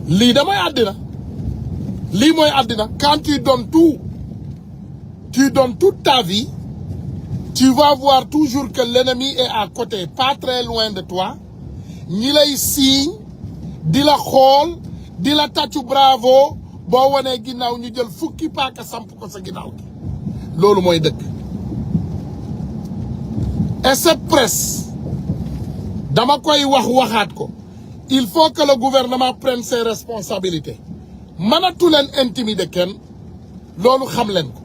lii damay àddina lii mooy àddina quand tu donnes tout tu donnes toute ta vie tu vas voir toujours que l'ennemi est à côté pas très loin de toi ñi lay siiñ di la xool di la tàccu bravo boo wanee ginnaaw ñu jël fukki paaka samp ko sa ginnaaw gi loolu mooy dëgg et cette presse dama koy waxaat ko il faut que le gouvernement prenne ses responsabilités mënatu leen intimider kenn loolu xam leen ko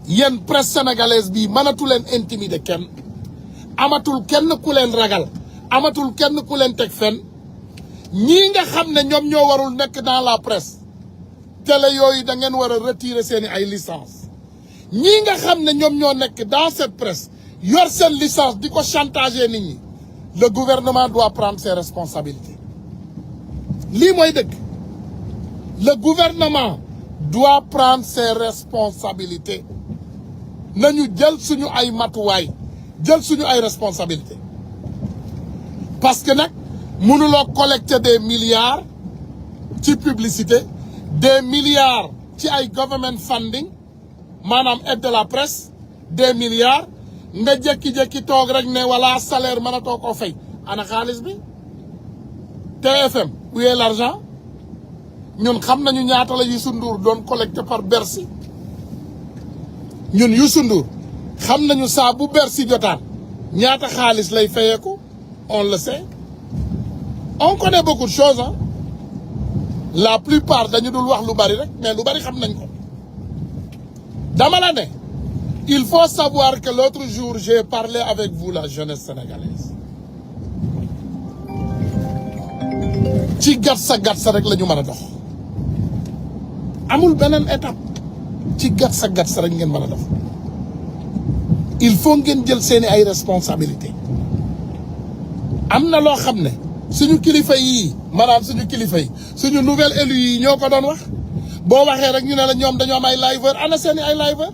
yéen presse sénégalaise bii mënatu leen intimider kenn amatul kenn ku leen ragal amatul kenn ku leen teg fenn ñii nga xam ne ñoom ñoo warul nekk dans la presse télé yooyu da ngeen war a retirer seeni ay licence ñii nga xam ne ñoom ñoo nekk dans cette presse yor seen licence di ko chantager nit ñi le gouvernement doit prendre ses responsabilités lii mooy dëgg le gouvernement doit prendre ses responsabilités nañu jël suñu ay matuwaay jël suñu ay responsabilités parce que nag mënuloo collecter des milliards ci publicité des milliards ci ay government funding maanaam aide de la presse des milliards nga jékki-jékki toog rek ne wala salaire mënatoo koo fay ana xaalis bi TFM où est l'argent ñun xam nañu ñaata la Youssou Ndour doon collecté par Bercy ñun Youssou Ndour xam nañu saa bu Bercy jotaan ñaata xaalis lay fayeeku on le sait on connaît beaucoup de choses hein la plupart dañu dul wax lu bari rek mais lu bari xam nañ ko dama la ne il faut savoir que l'autre jour j'ai parlé avec vous la jeunesse sénégalaise ci gatsa rek la ñu mën a dox amul beneen étape ci gatsa rek ngeen mën a dox il faut ngeen jël seeni ay responsabilités am na loo xam ne suñu kilifa yi maanaam suñu kilifa yi suñu nouvel élu yi ñoo ko doon wax boo waxee rek ñu ne la ñoom dañoo am ay liveur ana seeni ay liveur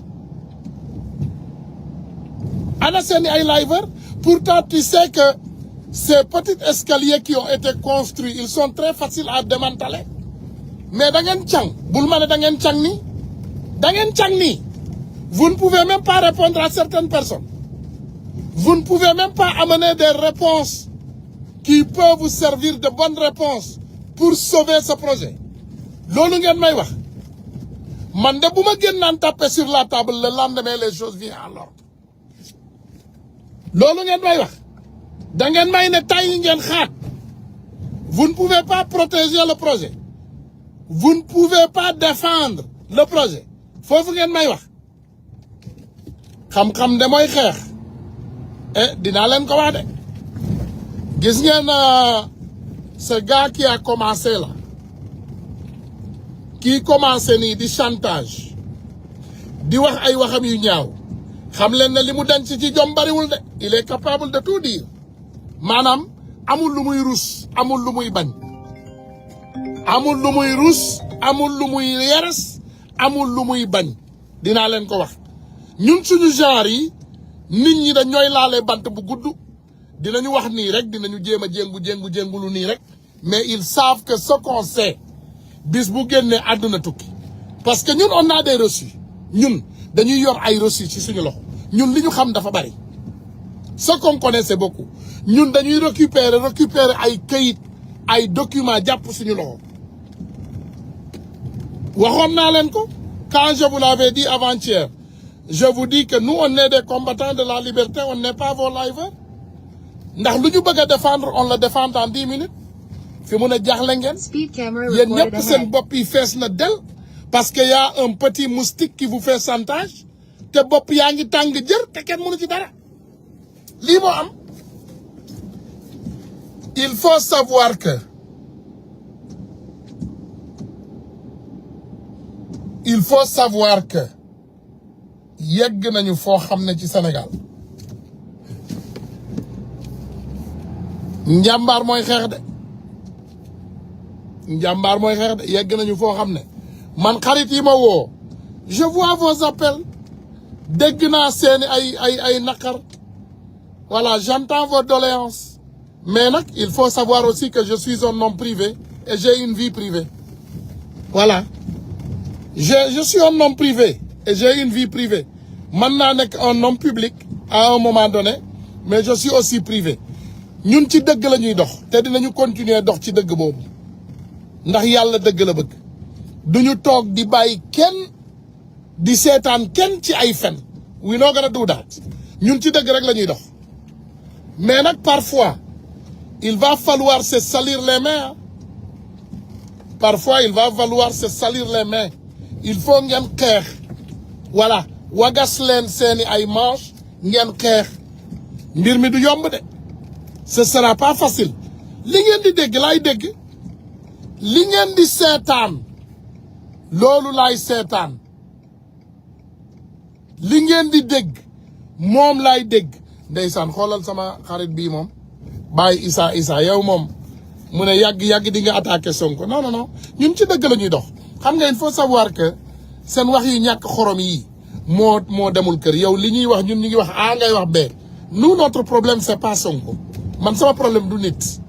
ana seeni ay liveur pourtant tu sais que ces petits escaliers qui ont été construits ils sont très faciles à démanteler mais da ngeen càng bul ma ne da ngeen càng nii da ngeen càng nii vous ne pouvez même pas répondre à certaines personnes vous ne pouvez même pas amener des réponses qui peuvent vous servir de bonnes réponses pour sauver ce projet loolu ngeen may wax man de bu ma gën naan taper sur la table le lendemain les choses viennent à l'ordre loolu ngeen may wax da ngeen may ne tay ngeen xaat vous ne pouvez pas protéger le projet vous ne pouvez pas défendre le projet foofu ngeen may wax xam-xam de mooy xeex dinaa leen ko wax de gis ngeen ce gars qui a commencé là kii commencé nii di chantage di wax ay waxam yu ñaaw xam leen ne li mu denc ci jom bariwul de il est capable de tout dire maanaam amul lu muy rus amul lu muy bañ amul lu muy rus amul lu muy yeres amul lu muy bañ dinaa leen ko wax ñun suñu genre yi nit ñi dañ ñooy laalee bant bu gudd dinañu wax nii rek dinañu jéem a jéngulu nii rek mais ils savent que ce qu'on sait bis bu génnee àdduna tukki parce que ñun on a des reçus ñun dañuy yor ay reçus ci suñu loxo ñun li ñu xam dafa bari ce qu'on connaît c'est beaucoup ñun dañuy récupérer ay këyit ay documents jàpp suñu loxo waxoon naa leen ko quand je vous l'avais dit avant-hier je vous dis que nous on est des combattants de la liberté on n'est pas vos liveurs ndax lu ñu bëgg a défendre on le défend en 10 minutes fi mun a jaaxle ngeen yéen ñëpp seen bopp yi fees na del parce que y a un petit moustique qui vous fait chantage te bopp yaa ngi tàng jër te kenn mënu ci dara lii moo am il faut savoir que yegg nañu foo xam ne ci Sénégal njàmbaar mooy xeex de yegg nañu foo xam ne man xarit yi ma woo je vois vos appels dégg naa seeni ay naqar voilà j'entends vos doléances mais nag il faut savoir aussi que je suis un homme privé et j'ai une vie privée. Voilà. Je suis un homme privé et j'ai une vie privée. Maintenant, je suis un homme public à un moment donné, mais je suis aussi privé. Ñun ci dëgg la ñuy dox te dinañu continuer dox ci dëgg boobu ndax yàlla dëgg la bëgg duñu toog di bàyyi kenn di seetaan kenn ci ay fen we not gonna do that ñun ci dëgg rek la ñuy dox mais nag parfois il va falloir se salir les mains parfois il va falloir se salir les mains il faut ngeen xeex voilà wagas leen seeni ay manche ngeen xeex mbir mi du yomb de ce sera pas facile li ngeen di dégg laay dégg li ngeen di seetaan loolu laay seetaan li ngeen di dégg moom laay dégg ndeysaan xoolal sama xarit bii moom Baye Issa yow moom mu ne yàgg di nga attaqué Sonko non ñun ci dëgg la ñuy dox xam nga il faut savoir que seen wax yu ñàkk xorom yi moo demul kër yow li ñuy wax ñun ñu ngi wax A ngay wax B nous notre problème c'est pas Sonko man sama problème du nit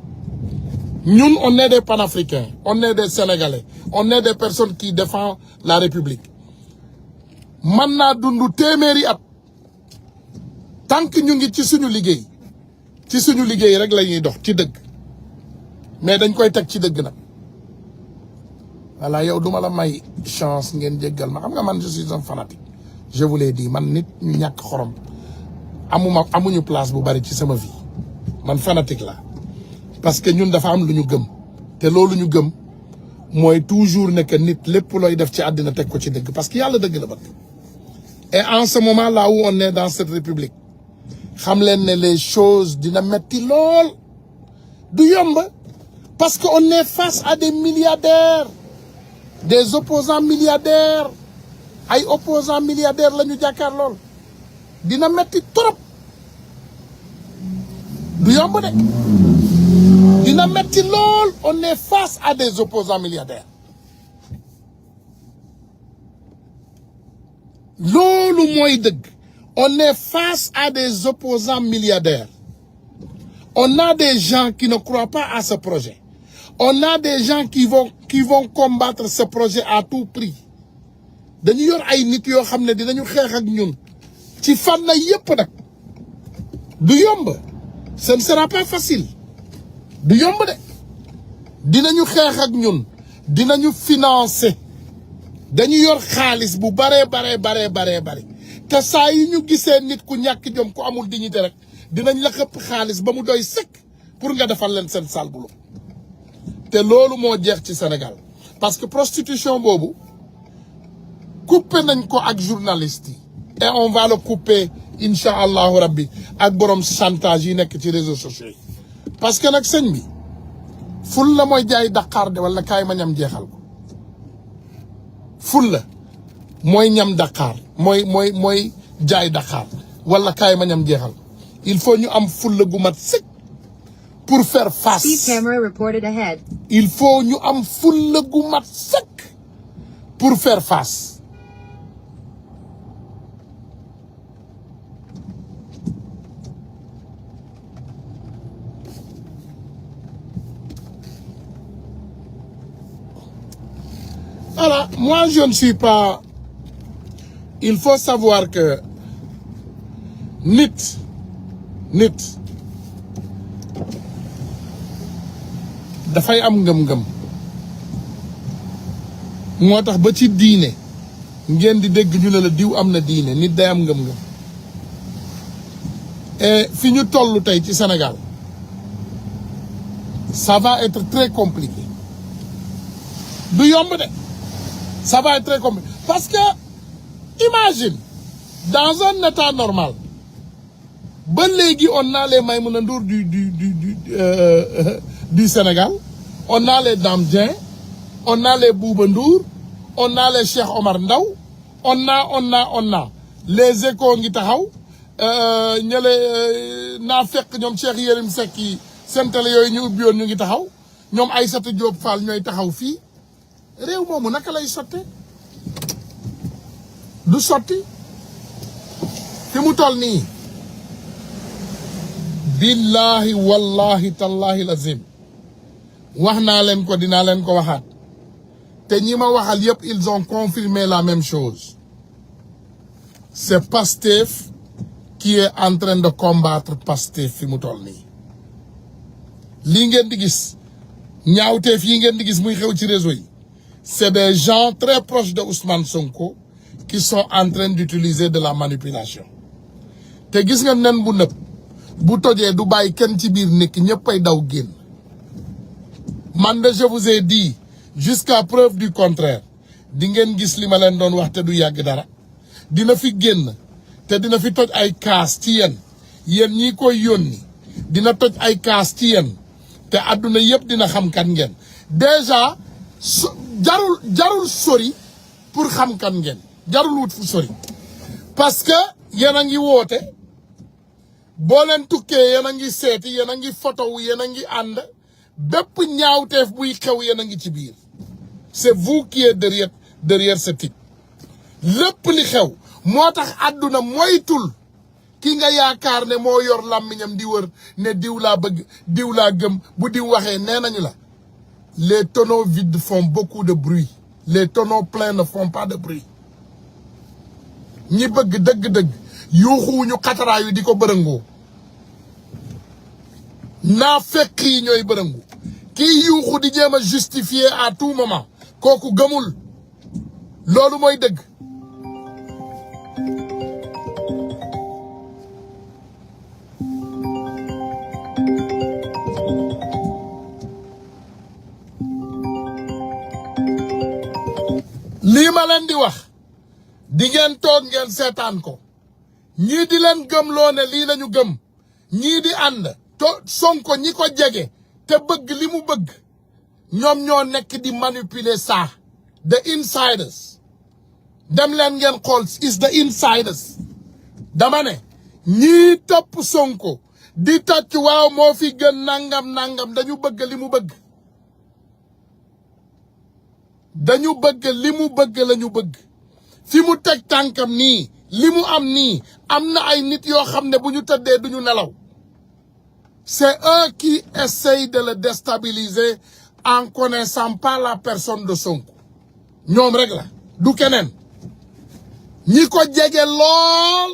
ñun on est des panafricains on est des sénégalais on est des personnes qui défendent la république man naa dund téeméeri at tant que ñu ngi ci suñu liggéey rek la ñuy dox ci dëgg mais dañ koy teg ci dëgg nag voilà yow duma la may chance ngeen jéggal ma xam nga man je suis un fanatique je vous l'ai dit man nit ñu ñàkk xorom amuñu place bu bari ci sama vie man fanatique la parce que ñun dafa am lu ñu gëm te loolu ñu gëm mooy toujours ne que nit lépp looy def ci àddina teg ko ci dëgg parce que yàlla dëgg la bëgg et en ce moment là où on est dans cette république xam leen ne les choses dina metti lool du yomb parce que on est face à des milliardaires des opposants milliardaires ay opposants milliardaires la ñu jàkkaar lool dina metti trop du yomb de dina metti lool on est face à des opposants milliardaires loolu mooy dëgg on est face à des opposants milliardaires on a des gens qui ne croient pas à ce projet on a des gens qui vont combattre ce projet à tout prix dañu yor ay nit yoo xam ne dinañu xeex ak ñun ci fànn yépp nag du yomb ce ne sera pas facile du yomb de dinañu xeex ak ñun dinañu financer dañu yor xaalis bu bare te saa yi ñu gisee nit ku ñàkk jom ku amul dignité rek dinañ la xëpp xaalis ba mu doy sëkk pour nga defal leen seen sale boulot te loolu moo jeex ci Sénégal parce que prostitution boobu coupé nañ ko ak journalistes yi et on va le couper incha allahu rabbi ak borom chantage yi nekk ci réseaux sociaux yi parce que nag sëñ bi ful la mooy jaay Dakar de wala kaay ma ñam jeexal ko ful la mooy ñam Dakar mooy jaay Dakar wala kaay ma ñam jeexal ko il faut ñu am ful la gu mat sëkk pour faire face. Speed camera reported ahead. Il faut ñu am ful la gu mat sëkk pour faire face. Voilà, moi je ne suis pas... Il faut savoir que nit dafay am ngëm-ngëm moo tax ba ci diine ngeen di dégg ñu ne la diw am na diine nit day am ngëm-ngëm et fi ñu toll tey ci Sénégal ça va être très compliqué du yomb de ça va être très compliqué parce que imagine dans un état normal ba léegi on a les Maïmouna Ndour du Sénégal on a les Dame Dieng on a les Bouba Ndour on a les Cheikh Omar Ndaw on a les Échos ngi taxaw ñële naa fekk ñoom Cheikh Yérim Seck yi seen télé yooyu ñu ubbi woon ñu ngi taxaw ñoom Aïssata Diop Fall ñooy taxaw fii réew moomu naka lay sotte du sotti fi mu toll nii billahi wallahi tallahi lazim wax naa leen ko dinaa leen ko waxaat te ñi ma waxal yépp ils ont confirmé la même chose. C'est Pastef qui est en train de combattre Pastef fi mu toll nii lii ngeen di gis ñaawteef yi ngeen di gis muy xew ci réseau yi c'est des gens très proches de Ousmane Sonko qui sont en train d'utiliser de la manipulation te gis nga nen bu nëb bu tojee du bàyyi kenn ci biir nekk ñëppay daw génn man de je vous ai dit jusqu'à preuve du contraire di ngeen gis li ma leen doon wax te du yàgg dara dina fi génn te dina fi toj ay kaas ci yéen ñi koy yónni dina toj ay kaas ci yéen te àdduna yëpp dina xam kan ngeen déjà jarul sori pour xam kan ngeen jarul wut fu sori parce que yéen a ngi woote boo leen tukkee yéen a ngi seeti yéen a ngi photo wu yéen a ngi ànd bépp ñaawteef buy xew yéen a ngi ci biir c'est vous qui êtes derrière ce type lépp li xew moo tax àdduna moytul ki nga yaakaar ne moo yor làmmiñam di wër ne diw laa bëgg diw laa gëm bu diw waxee nee nañu la les tonneaux vides font beaucoup de bruit les tonneaux pleins ne font pas de bruit ñi bëgg dëgg-dëgg yuuxuwuñu xataraayu di ko bërëngoo naa fekk yi ñooy bërëngu kii yuuxu di jéem a justifier à tout moment kooku gëmul loolu mooy dëgg lii ma leen di wax di ngeen toog ngeen seetaan ko ñii di leen gëm loo ne lii lañu gëm ñii di ànd Sonko ñi ko jege te bëgg li mu bëgg ñoom ñoo nekk di manipuler ça the insiders dem leen ngeen xool is the insiders dama ne ñii topp Sonko di tàcc waaw moo fi gën nangam dañu bëgg li mu bëgg dañu bëgg li mu bëgg lañu bëgg fi mu teg tànkam nii li mu am nii am na ay nit yoo xam ne bu ñu tëddee duñu nelaw c'est eux qui essayent de le déstabiliser en connaissant pas la personne de Sonko ñoom rek la du keneen ñi ko jege lool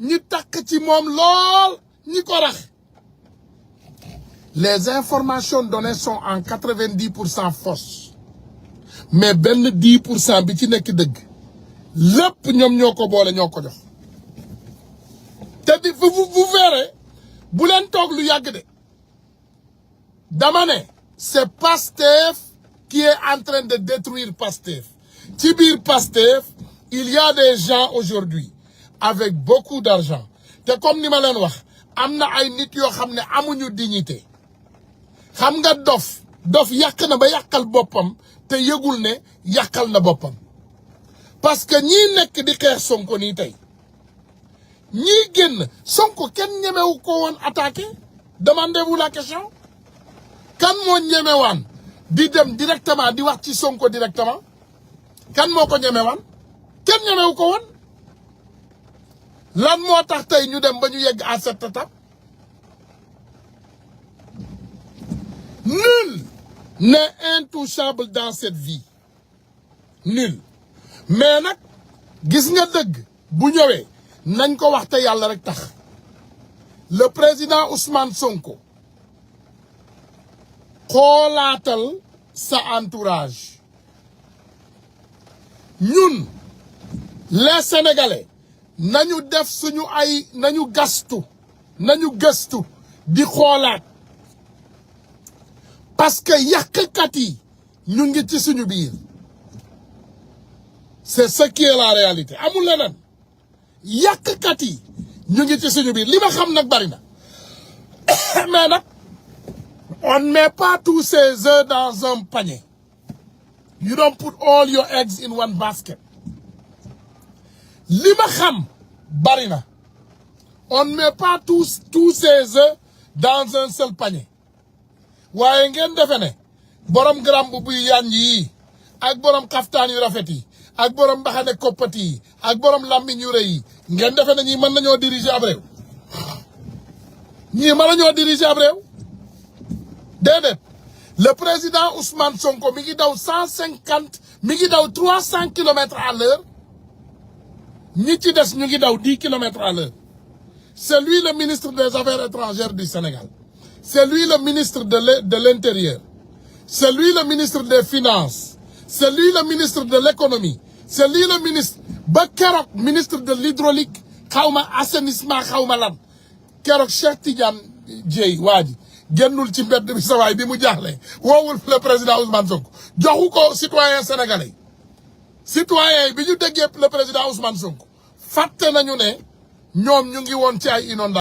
ñi takk ci moom lool ñi ko rax les informations données sont en 90% fausses mais benn 10% bi ci nekk dëgg lépp ñoom ñoo ko boole ñoo ko jox te di vous verrez bu leen toog lu yàgg de dama ne c'est Pastef qui est en train de détruire Pastef ci biir Pastef il y a des gens aujourd'hui avec beaucoup d'argent te comme ni ma leen wax am na ay nit yoo xam ne amuñu dignité xam nga dof yàq na ba yàqal boppam te yëgul ne yàqal na boppam parce que ñii nekk di xeex Sonko nii tey ñii génn Sonko kenn ñemewu ko woon attaqué demandez-vous la question kan moo ñemewaan di dem directement di wax ci Sonko directement kan moo ko ñemewaan kenn ñemewu ko woon lan moo tax tey ñu dem ba ñu yegg à cette étape nul n'est intouchable dans cette vie nul mais nag gis nga dëgg bu ñëwee nañ ko wax te yàlla rek tax le président Ousmane Sonko xoolaatal sa entourage ñun les Sénégalais nañu def suñu ay nañu gëstu di xoolaat parce que yàqkat yi ñu ngi ci suñu biir c'est ce qui est la réalité amul leneen yàqkat yi ñu ngi ci suñu biir li ma xam nag bari na mais nag on ne met pas tous ses œufs dans un panier you don't put all your eggs in one basket li ma xam bari na on ne met pas tous ses œufs dans un seul panier waaye ngeen defe ne borom garam bu buy yànj yi ak borom xaftaan yu rafet yi ak borom mbaxane koppati yi ak borom làmmiñ yu rëy yi ngeen defe ne ñii mën nañoo diriger ab réew ñii mën nañoo diriger ab réew déedéet le président Ousmane Sonko mi ngi daw 150 mi ngi daw 300 kilomètres à l'heure ñi ci des ñu ngi daw 10 kilomètres à l'heure. C'est lui le ministre des Affaires étrangères du Sénégal. C'est lui le ministre de l'Intérieur. C'est lui le ministre des Finances. C'est lui le ministre de l'Économie. C'est lui le ministre ba keroog ministre de l'hydraulique xawma assainissement xawma lan keroog Cheikh Tidiane Dièye waa ji génnul ci mbedd bi sawaay bi mu jaaxle woowul le président Ousmane Sonko joxu ko citoyen sénégalais citoyen bi ñu déggee le président Ousmane Sonko fàtte nañu ne ñoom ñu ngi woon ci ay inondation